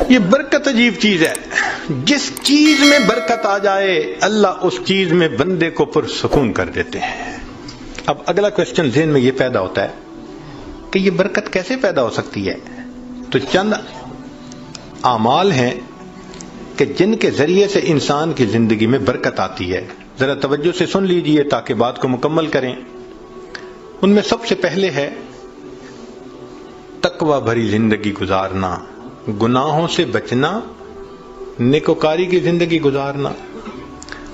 یہ برکت عجیب چیز ہے. جس چیز میں برکت آ جائے اللہ اس چیز میں بندے کو پرسکون کر دیتے ہیں. اب اگلا کوشچن ذہن میں یہ پیدا ہوتا ہے کہ یہ برکت کیسے پیدا ہو سکتی ہے؟ تو چند اعمال ہیں کہ جن کے ذریعے سے انسان کی زندگی میں برکت آتی ہے. ذرا توجہ سے سن لیجئے تاکہ بات کو مکمل کریں. ان میں سب سے پہلے ہے تقوی بھری زندگی گزارنا، گناہوں سے بچنا، نیکوکاری کی زندگی گزارنا،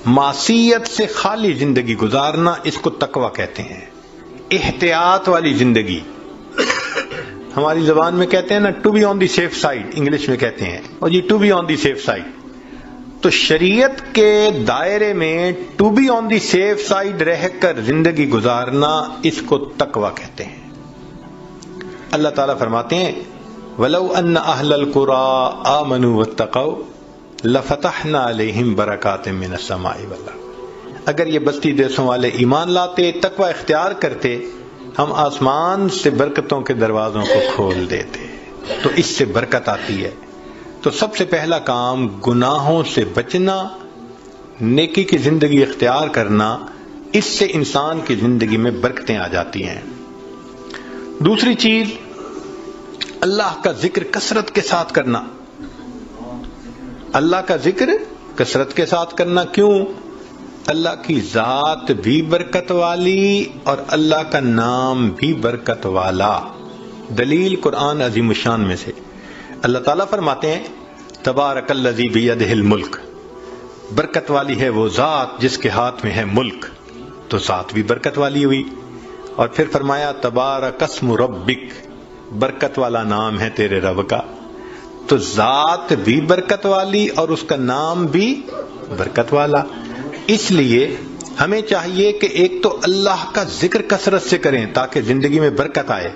معصیت سے خالی زندگی گزارنا، اس کو تقوی کہتے ہیں. احتیاط والی زندگی، ہماری زبان میں کہتے ہیں نا to be on the safe side, English میں کہتے ہیں، اور یہ to be on the safe side. تو شریعت کے دائرے میں to be on the safe side رہ کر زندگی گزارنا، اس کو تقوی کہتے ہیں. اللہ تعالیٰ فرماتے ہیں وَلَوْ أَنَّ أَهْلَ الْقُرَىٰ آمَنُوا وَاتَّقَوْا لَفَتَحْنَا عَلَيْهِمْ بَرَكَاتٍ مِّنَ السَّمَاءِ وَالْأَرْضِ. اگر یہ بستی دیسوں والے ایمان لاتے، تقوی اختیار کرتے، ہم آسمان سے برکتوں کے دروازوں کو کھول دیتے. تو اس سے برکت آتی ہے. تو سب سے پہلا کام گناہوں سے بچنا، نیکی کی زندگی اختیار کرنا، اس سے انسان کی زندگی میں برکتیں آ جاتی ہیں. دوسری چیز اللہ کا ذکر کثرت کے ساتھ کرنا. اللہ کا ذکر کثرت کے ساتھ کرنا. کیوں؟ اللہ کی ذات بھی برکت والی اور اللہ کا نام بھی برکت والا. دلیل قرآن عظیم الشان میں سے اللہ تعالیٰ فرماتے ہیں تبارک الذی بیدہ الملک، برکت والی ہے وہ ذات جس کے ہاتھ میں ہے ملک. تو ذات بھی برکت والی ہوئی. اور پھر فرمایا تبارک اسم ربک، برکت والا نام ہے تیرے رب کا. تو ذات بھی برکت والی اور اس کا نام بھی برکت والا. اس لیے ہمیں چاہیے کہ ایک تو اللہ کا ذکر کثرت سے کریں تاکہ زندگی میں برکت آئے،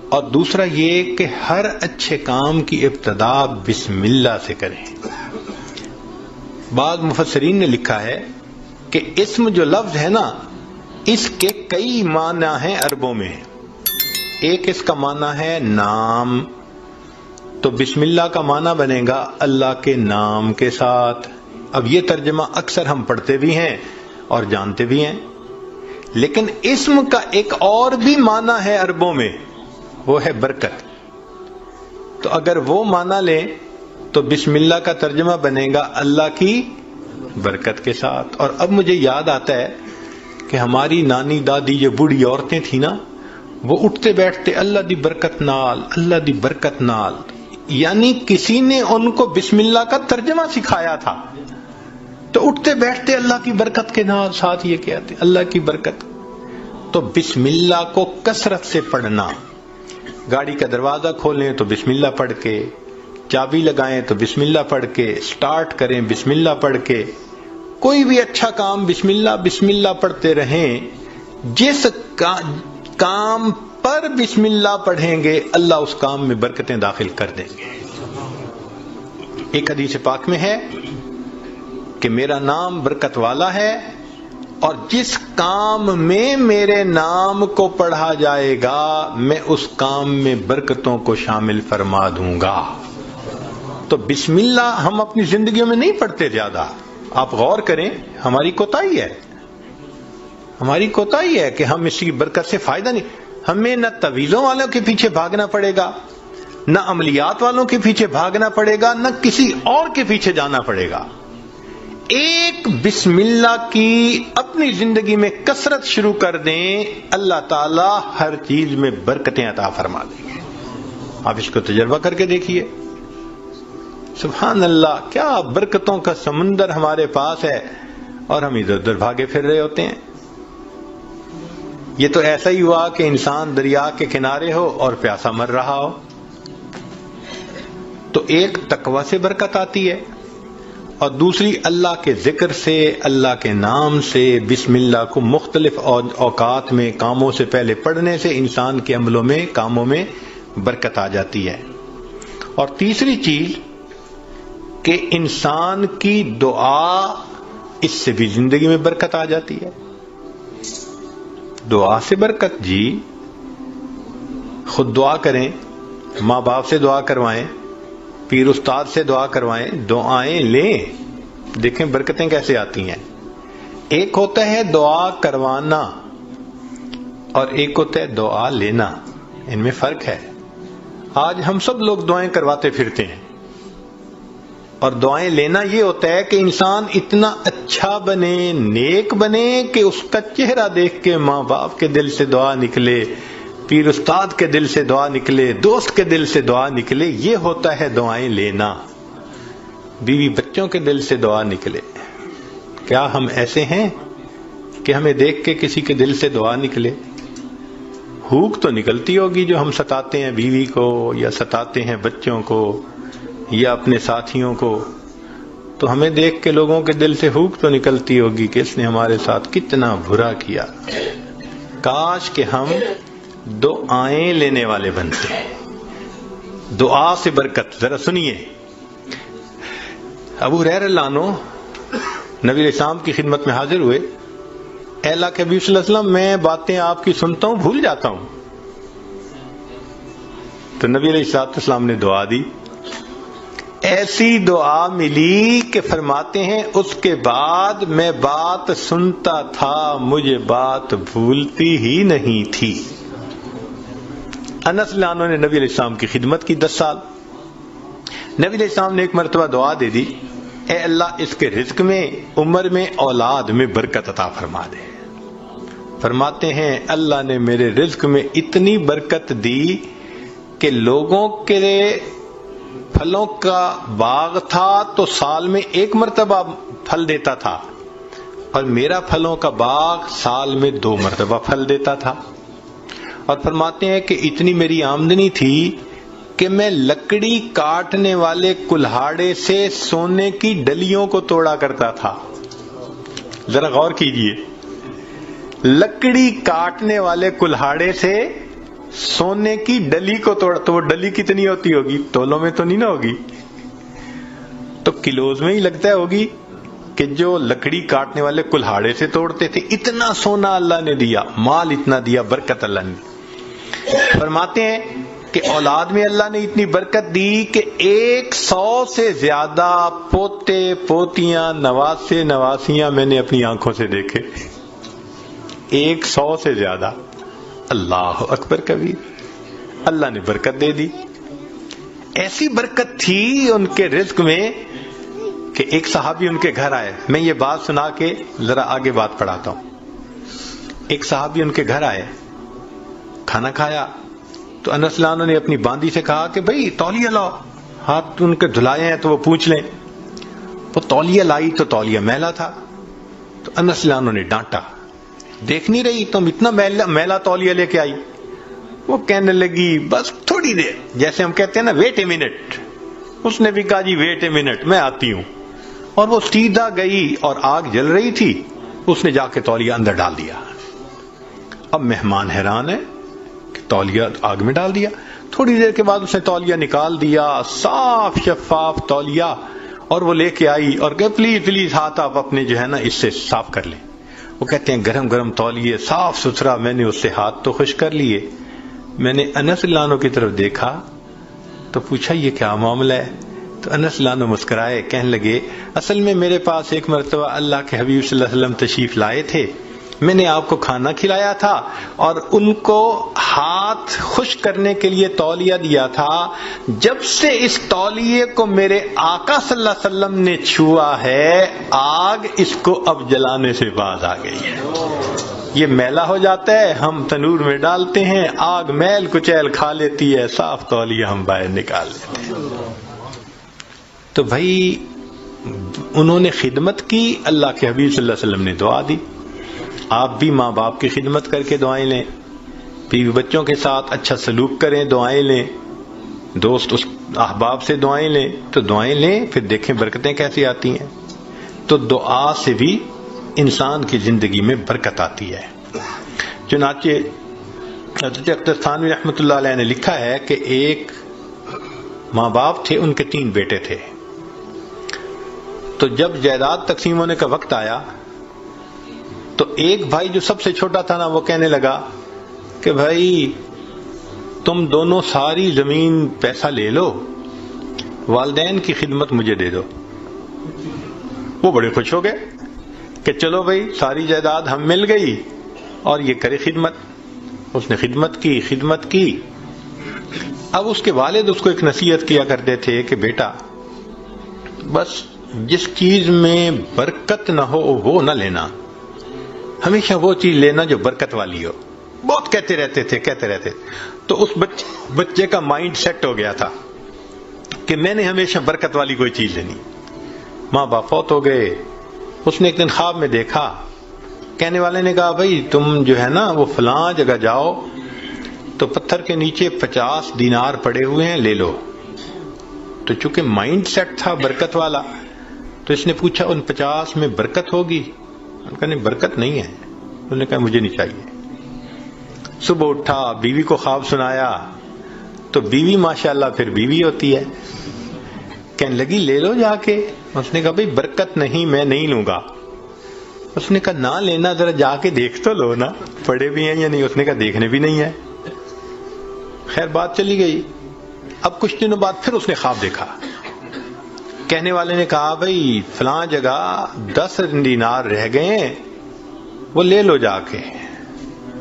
اور دوسرا یہ کہ ہر اچھے کام کی ابتدا بسم اللہ سے کریں. بعض مفسرین نے لکھا ہے کہ اسم جو لفظ ہے نا، اس کے کئی معنی ہیں عربوں میں. ایک اس کا معنی ہے نام، تو بسم اللہ کا معنی بنے گا اللہ کے نام کے ساتھ. اب یہ ترجمہ اکثر ہم پڑھتے بھی ہیں اور جانتے بھی ہیں. لیکن اسم کا ایک اور بھی معنی ہے عربوں میں، وہ ہے برکت. تو اگر وہ معنی لیں تو بسم اللہ کا ترجمہ بنے گا اللہ کی برکت کے ساتھ. اور اب مجھے یاد آتا ہے کہ ہماری نانی دادی جو بوڑھی عورتیں تھیں نا، وہ اٹھتے بیٹھتے اللہ دی برکت نال، اللہ دی برکت نال، یعنی کسی نے ان کو بسم اللہ کا ترجمہ سکھایا تھا. تو اٹھتے بیٹھتے اللہ کی برکت کے نال، ساتھ یہ کہتے اللہ کی برکت. تو بسم اللہ کو کثرت سے پڑھنا. گاڑی کا دروازہ کھولیں تو بسم اللہ پڑھ کے، چابی لگائیں تو بسم اللہ پڑھ کے، سٹارٹ کریں بسم اللہ پڑھ کے. کوئی بھی اچھا کام بسم اللہ پڑھتے رہیں. جس کام پر بسم اللہ پڑھیں گے اللہ اس کام میں برکتیں داخل کر دیں گے. ایک حدیث پاک میں ہے کہ میرا نام برکت والا ہے، اور جس کام میں میرے نام کو پڑھا جائے گا میں اس کام میں برکتوں کو شامل فرما دوں گا. تو بسم اللہ ہم اپنی زندگیوں میں نہیں پڑھتے زیادہ. آپ غور کریں، ہماری کوتاہی ہے کہ ہم اس کی برکت سے فائدہ نہیں. ہمیں نہ تعویذوں والوں کے پیچھے بھاگنا پڑے گا، نہ عملیات والوں کے پیچھے بھاگنا پڑے گا، نہ کسی اور کے پیچھے جانا پڑے گا. ایک بسم اللہ کی اپنی زندگی میں کثرت شروع کر دیں، اللہ تعالی ہر چیز میں برکتیں عطا فرما دیں گے. آپ اس کو تجربہ کر کے دیکھیے. سبحان اللہ، کیا برکتوں کا سمندر ہمارے پاس ہے اور ہم ادھر ادھر بھاگے پھر رہے ہوتے ہیں. یہ تو ایسا ہی ہوا کہ انسان دریا کے کنارے ہو اور پیاسا مر رہا ہو. تو ایک تقوی سے برکت آتی ہے، اور دوسری اللہ کے ذکر سے، اللہ کے نام سے. بسم اللہ کو مختلف اوقات میں کاموں سے پہلے پڑھنے سے انسان کے عملوں میں، کاموں میں برکت آ جاتی ہے. اور تیسری چیز کہ انسان کی دعا، اس سے بھی زندگی میں برکت آ جاتی ہے. دعا سے برکت، جی خود دعا کریں، ماں باپ سے دعا کروائیں، پیر استاد سے دعا کروائیں، دعائیں لیں، دیکھیں برکتیں کیسے آتی ہیں۔ ایک ہوتا ہے دعا کروانا اور ایک ہوتا ہے دعا لینا، ان میں فرق ہے۔ آج ہم سب لوگ دعائیں کرواتے پھرتے ہیں، اور دعائیں لینا یہ ہوتا ہے کہ انسان اتنا اچھا بنے، نیک بنے کہ اس کا چہرہ دیکھ کے ماں باپ کے دل سے دعا نکلے، پیر استاد کے دل سے دعا نکلے، دوست کے دل سے دعا نکلے، یہ ہوتا ہے دعائیں لینا۔ بیوی بچوں کے دل سے دعا نکلے، کیا ہم ایسے ہیں کہ ہمیں دیکھ کے کسی کے دل سے دعا نکلے؟ ہوک تو نکلتی ہوگی جو ہم ستاتے ہیں بیوی کو یا ستاتے ہیں بچوں کو یا اپنے ساتھیوں کو، تو ہمیں دیکھ کے لوگوں کے دل سے ہوک تو نکلتی ہوگی کہ اس نے ہمارے ساتھ کتنا برا کیا۔ کاش کہ ہم دعائیں لینے والے بنتے ہیں، دعا سے برکت۔ ذرا سنیے، ابو ہریرہ رضی اللہ عنہ نبی علیہ السلام کی خدمت میں حاضر ہوئے۔ اے اللہ کے حبیب صلی اللہ علیہ وسلم، میں باتیں آپ کی سنتا ہوں بھول جاتا ہوں۔ تو نبی علیہ السلام نے دعا دی، ایسی دعا ملی کہ فرماتے ہیں اس کے بعد میں بات سنتا تھا، مجھے بات بھولتی ہی نہیں تھی۔ انس رضی اللہ عنہ نے نبی علیہ السلام کی خدمت کی 10 سال۔ نبی علیہ السلام نے ایک مرتبہ دعا دے دی، اے اللہ اس کے رزق میں، عمر میں، اولاد میں برکت عطا فرما دے۔ فرماتے ہیں اللہ نے میرے رزق میں اتنی برکت دی کہ لوگوں کے پھلوں کا باغ تھا تو سال میں ایک مرتبہ پھل دیتا تھا، اور میرا پھلوں کا باغ سال میں 2 مرتبہ پھل دیتا تھا۔ اور فرماتے ہیں کہ اتنی میری آمدنی تھی کہ میں لکڑی کاٹنے والے کلہاڑے سے سونے کی ڈلیوں کو توڑا کرتا تھا۔ ذرا غور کیجئے، لکڑی کاٹنے والے کلہاڑے سے سونے کی ڈلی کو توڑا، تو وہ ڈلی کتنی ہوتی ہوگی؟ تولوں میں تو نہیں نہ ہوگی، تو کلوز میں ہی لگتا ہوگی کہ جو لکڑی کاٹنے والے کلہاڑے سے توڑتے تھے۔ اتنا سونا اللہ نے دیا، مال اتنا دیا، برکت اللہ نے۔ فرماتے ہیں کہ اولاد میں اللہ نے اتنی برکت دی کہ 100 سے زیادہ پوتے پوتیاں، نواسے نواسیاں میں نے اپنی آنکھوں سے دیکھے۔ 100 سے زیادہ، اللہ اکبر کبیر، اللہ نے برکت دے دی۔ ایسی برکت تھی ان کے رزق میں کہ ایک صحابی ان کے گھر آئے۔ میں یہ بات سنا کے ذرا آگے بات پڑھاتا ہوں۔ ایک صحابی ان کے گھر آئے، کھانا کھایا تو انس رضی اللہ عنہ نے اپنی باندی سے کہا کہ بھئی تولیہ لاؤ، ہاتھ ان کے دھلائے ہیں تو وہ پوچھ لیں۔ وہ تولیہ لائی تو تولیہ میلا تھا، تو انس رضی اللہ عنہ نے ڈانٹا، دیکھ نہیں رہی تم اتنا میلا تولیہ لے کے آئی؟ وہ کہنے لگی بس تھوڑی دیر، جیسے ہم کہتے ہیں نا ویٹ اے منٹ۔ اس نے بھی کہا جی ویٹ اے منٹ، میں آتی ہوں، اور وہ سیدھا گئی، اور آگ جل رہی تھی، اس نے جا کے تولیہ اندر ڈال دیا۔ اب مہمان حیران ہے کہ تولیہ آگ میں ڈال دیا۔ تھوڑی دیر کے بعد اس نے تولیہ نکال دیا، صاف شفاف تولیہ، اور وہ لے کے آئی اور کہ پلیز پلیز ہاتھ آپ اپنے جو ہے نا اس سے صاف کر لیں۔ وہ کہتے ہیں گرم گرم تولیے، صاف ستھرا، میں نے اس سے ہاتھ تو خشک کر لیے۔ میں نے انس رضی اللہ عنہ کی طرف دیکھا تو پوچھا یہ کیا معاملہ ہے؟ تو انس رضی اللہ عنہ مسکرائے، کہنے لگے اصل میں میرے پاس ایک مرتبہ اللہ کے حبیب صلی اللہ علیہ وسلم تشریف لائے تھے، میں نے آپ کو کھانا کھلایا تھا اور ان کو ہاتھ خشک کرنے کے لیے تولیہ دیا تھا، جب سے اس تولیے کو میرے آقا صلی اللہ علیہ وسلم نے چھوا ہے، آگ اس کو اب جلانے سے باز آ گئی ہے۔ یہ میلا ہو جاتا ہے، ہم تنور میں ڈالتے ہیں، آگ میل کچیل کھا لیتی ہے، صاف تولیہ ہم باہر نکال لیتے ہیں۔ تو بھائی انہوں نے خدمت کی، اللہ کے حبیب صلی اللہ علیہ وسلم نے دعا دی۔ آپ بھی ماں باپ کی خدمت کر کے دعائیں لیں، بیوی بچوں کے ساتھ اچھا سلوک کریں، دعائیں لیں، دوست احباب سے دعائیں لیں، تو دعائیں لیں، پھر دیکھیں برکتیں کیسی آتی ہیں۔ تو دعا سے بھی انسان کی زندگی میں برکت آتی ہے۔ چنانچہ حضرت اختر تھانوی رحمۃ اللہ علیہ نے لکھا ہے کہ ایک ماں باپ تھے، ان کے 3 بیٹے تھے۔ تو جب جائیداد تقسیم ہونے کا وقت آیا تو ایک بھائی جو سب سے چھوٹا تھا نا، وہ کہنے لگا کہ بھائی تم دونوں ساری زمین پیسہ لے لو، والدین کی خدمت مجھے دے دو۔ وہ بڑے خوش ہو گئے کہ چلو بھائی ساری جائیداد ہم مل گئی اور یہ کرے خدمت۔ اس نے خدمت کی۔ اب اس کے والد اس کو ایک نصیحت کیا کرتے تھے کہ بیٹا بس جس چیز میں برکت نہ ہو وہ نہ لینا، ہمیشہ وہ چیز لینا جو برکت والی ہو۔ بہت کہتے رہتے تھے۔ تو اس بچے کا مائنڈ سیٹ ہو گیا تھا کہ میں نے ہمیشہ برکت والی کوئی چیز لینی۔ ماں باپ فوت ہو گئے۔ اس نے ایک دن خواب میں دیکھا، کہنے والے نے کہا بھائی تم جو ہے نا وہ فلاں جگہ جاؤ تو پتھر کے نیچے 50 دینار پڑے ہوئے ہیں، لے لو۔ تو چونکہ مائنڈ سیٹ تھا برکت والا تو اس نے پوچھا ان 50 میں برکت ہوگی؟ انہوں نے کہا نہیں برکت نہیں ہے۔ انہوں نے کہا مجھے نہیں چاہیے۔ صبح اٹھا، بیوی کو خواب سنایا تو بیوی ماشاءاللہ پھر بیوی ہوتی ہے، کہنے لگی لے لو جا کے۔ اس نے کہا بھئی برکت نہیں، میں نہیں لوں گا۔ اس نے کہا نہ لینا، ذرا جا کے دیکھ تو لو نا پڑے بھی ہیں یا نہیں۔ اس نے کہا دیکھنے بھی نہیں ہے۔ خیر بات چلی گئی۔ اب کچھ دنوں بعد پھر اس نے خواب دیکھا، کہنے والے نے کہا بھئی فلاں جگہ 10 دینار رہ گئے ہیں، وہ لے لو جا کے۔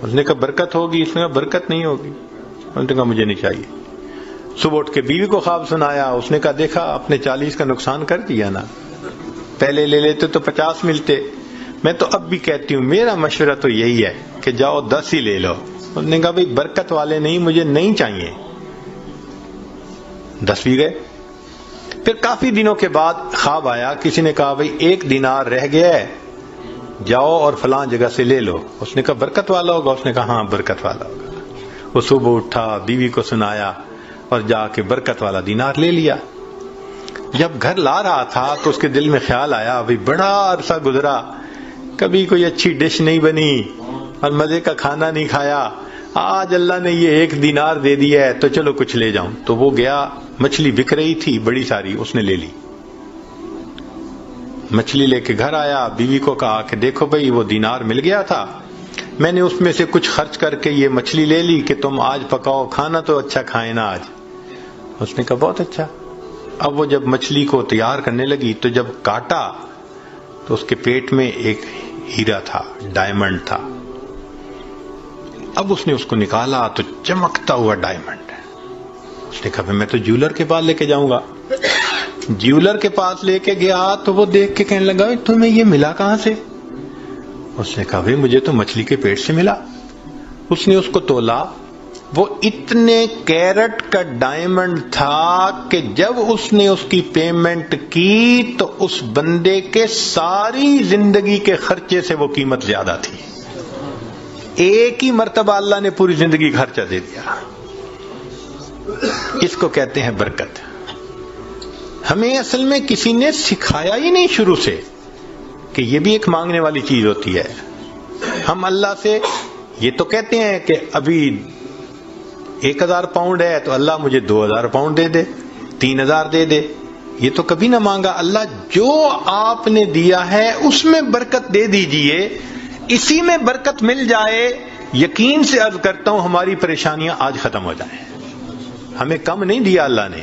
اس نے کہا برکت ہوگی؟ اس نے کہا برکت نہیں ہوگی۔ اس نے کہا مجھے نہیں چاہیے۔ صبح اٹھ کے بیوی کو خواب سنایا، اس نے کہا دیکھا اپنے 40 کا نقصان کر دیا نا، پہلے لے لیتے تو 50 ملتے۔ میں تو اب بھی کہتی ہوں میرا مشورہ تو یہی ہے کہ جاؤ 10 ہی لے لو۔ اس نے کہا بھئی برکت والے نہیں، مجھے نہیں چاہیے۔ 10 بھی گئے۔ پھر کافی دنوں کے بعد خواب آیا، کسی نے کہا بھئی 1 دینار رہ گیا ہے، جاؤ اور فلاں جگہ سے لے لو۔ اس نے کہا برکت والا ہوگا؟ اس نے کہا ہاں برکت والا ہوگا۔ وہ صبح اٹھا، بیوی کو سنایا اور جا کے برکت والا دینار لے لیا۔ جب گھر لا رہا تھا تو اس کے دل میں خیال آیا بھئی بڑا عرصہ گزرا، کبھی کوئی اچھی ڈش نہیں بنی اور مزے کا کھانا نہیں کھایا، آج اللہ نے یہ 1 دینار دے دیا ہے تو چلو کچھ لے جاؤں۔ تو وہ گیا، مچھلی بک رہی تھی بڑی ساری، اس نے لے لی۔ مچھلی لے کے گھر آیا، بیوی کو کہا کہ دیکھو بھئی وہ دینار مل گیا تھا، میں نے اس میں سے کچھ خرچ کر کے یہ مچھلی لے لی کہ تم آج پکاؤ، کھانا تو اچھا کھائے نا آج۔ اس نے کہا بہت اچھا۔ اب وہ جب مچھلی کو تیار کرنے لگی تو جب کاٹا تو اس کے پیٹ میں ایک ہیرا تھا، ڈائمنڈ تھا۔ اب اس نے اس کو نکالا تو چمکتا ہوا ڈائمنڈ۔ اس نے کہا میں تو جیولر کے پاس لے کے جاؤں گا۔ جیولر کے پاس لے کے گیا تو وہ دیکھ کے کہنے لگا تمہیں یہ ملا کہاں سے؟ اس نے کہا مجھے تو مچھلی کے پیٹ سے ملا۔ اس نے اس کو تولا، وہ اتنے کیرٹ کا ڈائمنڈ تھا کہ جب اس نے اس کی پیمنٹ کی تو اس بندے کے ساری زندگی کے خرچے سے وہ قیمت زیادہ تھی۔ ایک ہی مرتبہ اللہ نے پوری زندگی کا خرچہ دے دیا۔ اس کو کہتے ہیں برکت۔ ہمیں اصل میں کسی نے سکھایا ہی نہیں شروع سے کہ یہ بھی ایک مانگنے والی چیز ہوتی ہے۔ ہم اللہ سے یہ تو کہتے ہیں کہ ابھی 1000 پاؤنڈ ہے تو اللہ مجھے 2000 پاؤنڈ دے دے، 3000 دے دے۔ یہ تو کبھی نہ مانگا، اللہ جو آپ نے دیا ہے اس میں برکت دے دیجئے، اسی میں برکت مل جائے۔ یقین سے عرض کرتا ہوں ہماری پریشانیاں آج ختم ہو جائیں۔ ہمیں کم نہیں دیا اللہ نے،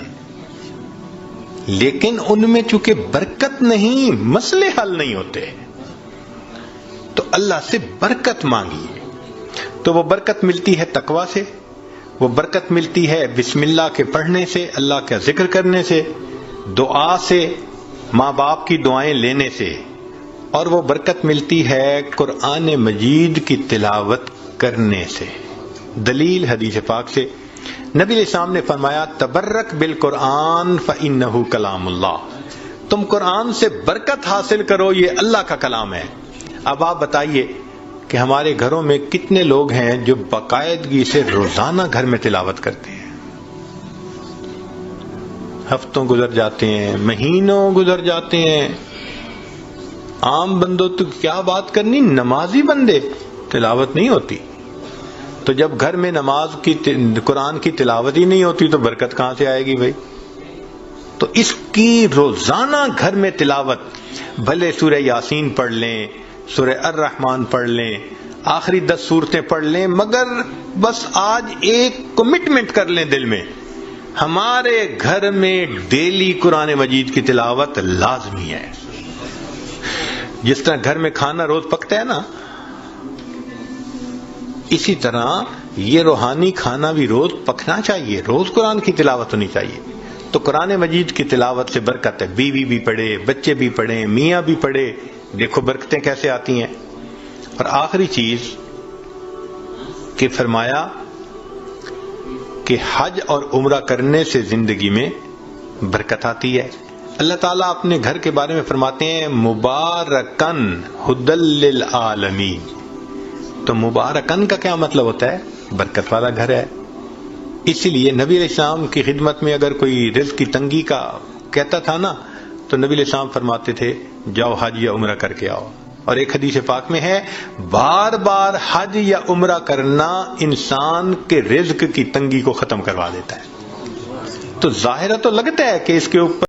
لیکن ان میں چونکہ برکت نہیں، مسئلے حل نہیں ہوتے، تو اللہ سے برکت مانگیے۔ تو وہ برکت ملتی ہے تقوی سے، وہ برکت ملتی ہے بسم اللہ کے پڑھنے سے، اللہ کا ذکر کرنے سے، دعا سے، ماں باپ کی دعائیں لینے سے، اور وہ برکت ملتی ہے قرآن مجید کی تلاوت کرنے سے۔ دلیل حدیث پاک سے نبی علیہ السلام نے فرمایا تبرک بالقرآن فإنہ کلام اللہ، تم قرآن سے برکت حاصل کرو، یہ اللہ کا کلام ہے۔ اب آپ بتائیے کہ ہمارے گھروں میں کتنے لوگ ہیں جو باقاعدگی سے روزانہ گھر میں تلاوت کرتے ہیں؟ ہفتوں گزر جاتے ہیں، مہینوں گزر جاتے ہیں، عام بندوں تو کیا بات کرنی، نمازی بندے تلاوت نہیں ہوتی۔ تو جب گھر میں نماز کی قرآن کی تلاوت ہی نہیں ہوتی تو برکت کہاں سے آئے گی بھائی؟ تو اس کی روزانہ گھر میں تلاوت، بھلے سورہ یاسین پڑھ لیں، سورہ الرحمن پڑھ لیں، آخری 10 سورتیں پڑھ لیں، مگر بس آج ایک کمٹمنٹ کر لیں دل میں ہمارے گھر میں ڈیلی قرآن مجید کی تلاوت لازمی ہے. جس طرح گھر میں کھانا روز پکتا ہے نا، اسی طرح یہ روحانی کھانا بھی روز پکنا چاہیے، روز قرآن کی تلاوت ہونی چاہیے. تو قرآن مجید کی تلاوت سے برکت ہے. بیوی بھی پڑھے، بچے بھی پڑھیں، میاں بھی پڑھے، دیکھو برکتیں کیسے آتی ہیں. اور آخری چیز کہ فرمایا کہ حج اور عمرہ کرنے سے زندگی میں برکت آتی ہے. اللہ تعالیٰ اپنے گھر کے بارے میں فرماتے ہیں مبارکن ہدی للعالمین. تو مبارکن کا کیا مطلب ہوتا ہے؟ برکت والا گھر ہے. اسی لیے نبی علیہ السلام کی خدمت میں اگر کوئی رزق کی تنگی کا کہتا تھا نا، تو نبی علیہ السلام فرماتے تھے جاؤ حج یا عمرہ کر کے آؤ. اور ایک حدیث پاک میں ہے بار بار حج یا عمرہ کرنا انسان کے رزق کی تنگی کو ختم کروا دیتا ہے. تو ظاہر تو لگتا ہے کہ اس کے اوپر